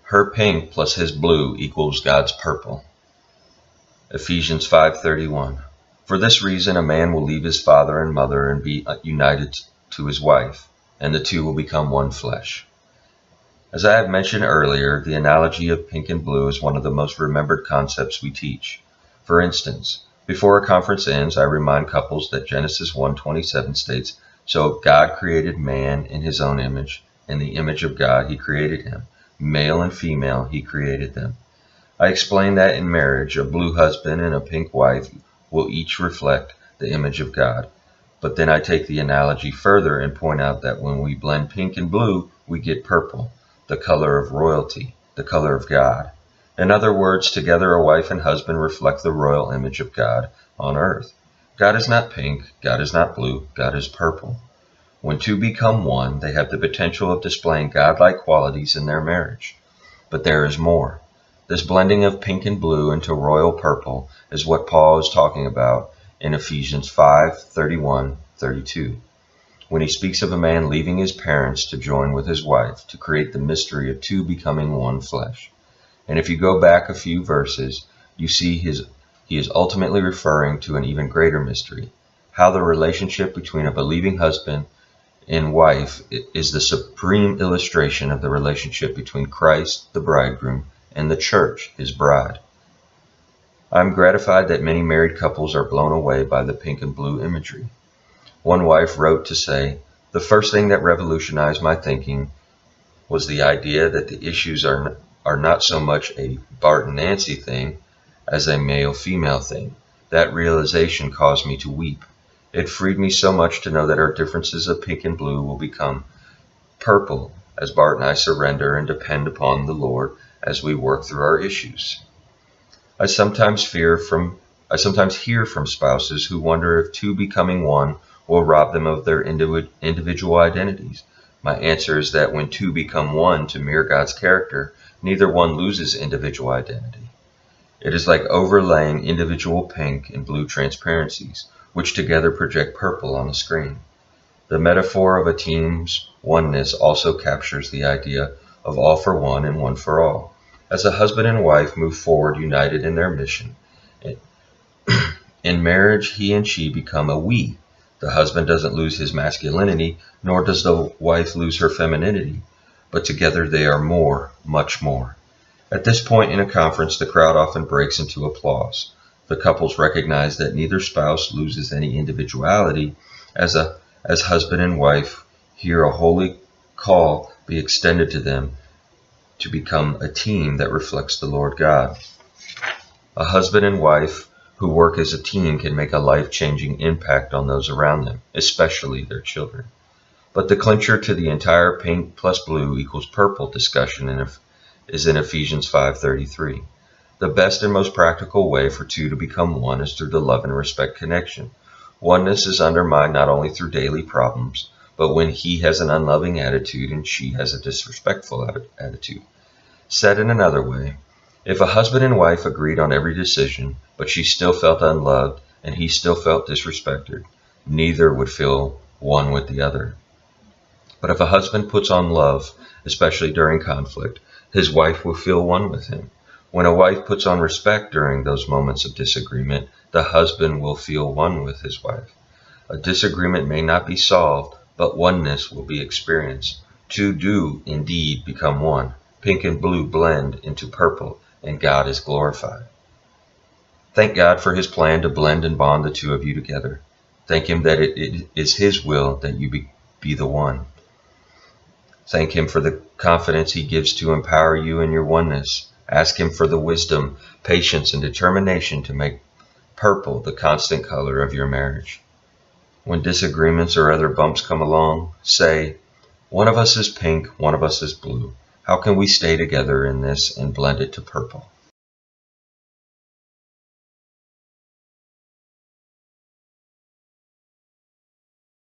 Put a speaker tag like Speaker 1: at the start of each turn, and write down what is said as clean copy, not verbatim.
Speaker 1: Her pink plus his blue equals God's purple. Ephesians 5:31. For this reason a man will leave his father and mother and be united to his wife, and the two will become one flesh. As I have mentioned earlier, the analogy of pink and blue is one of the most remembered concepts we teach. For instance, before a conference ends, I remind couples that Genesis 1:27 states, "So God created man in his own image. In the image of God he created him. Male and female he created them." I explain that in marriage, a blue husband and a pink wife will each reflect the image of God. But then I take the analogy further and point out that when we blend pink and blue, we get purple, the color of royalty, the color of God. In other words, together a wife and husband reflect the royal image of God on earth. God is not pink, God is not blue, God is purple. When two become one, they have the potential of displaying God-like qualities in their marriage. But there is more. This blending of pink and blue into royal purple is what Paul is talking about in Ephesians 5:31-32, when he speaks of a man leaving his parents to join with his wife to create the mystery of two becoming one flesh. And if you go back a few verses, you see he is ultimately referring to an even greater mystery, how the relationship between a believing husband and wife is the supreme illustration of the relationship between Christ, the bridegroom, and the church, his bride. I'm gratified that many married couples are blown away by the pink and blue imagery. One wife wrote to say, "The first thing that revolutionized my thinking was the idea that the issues are not so much a Bart and Nancy thing as a male-female thing. That realization caused me to weep. It freed me so much to know that our differences of pink and blue will become purple as Bart and I surrender and depend upon the Lord as we work through our issues." I sometimes hear from spouses who wonder if two becoming one will rob them of their individual identities. My answer is that when two become one to mirror God's character, neither one loses individual identity. It is like overlaying individual pink and blue transparencies, which together project purple on the screen. The metaphor of a team's oneness also captures the idea of all for one and one for all. As a husband and wife move forward united in their mission, in marriage he and she become a we. The husband doesn't lose his masculinity, nor does the wife lose her femininity, but together they are more, much more. At this point in a conference, the crowd often breaks into applause. The couples recognize that neither spouse loses any individuality as husband and wife hear a holy call be extended to them to become a team that reflects the Lord God. A husband and wife who work as a team can make a life-changing impact on those around them, especially their children. But the clincher to the entire pink plus blue equals purple discussion is in Ephesians 5:33. The best and most practical way for two to become one is through the love and respect connection. Oneness is undermined not only through daily problems, but when he has an unloving attitude and she has a disrespectful attitude. Said in another way, if a husband and wife agreed on every decision, but she still felt unloved and he still felt disrespected, neither would feel one with the other. But if a husband puts on love, especially during conflict, his wife will feel one with him. When a wife puts on respect during those moments of disagreement, the husband will feel one with his wife. A disagreement may not be solved, but oneness will be experienced. Two do indeed become one. Pink and blue blend into purple, and God is glorified. Thank God for his plan to blend and bond the two of you together. Thank him that it is his will that you be the one. Thank him for the confidence he gives to empower you in your oneness. Ask him for the wisdom, patience, and determination to make purple the constant color of your marriage. When disagreements or other bumps come along, say, one of us is pink, one of us is blue. How can we stay together in this and blend it to purple?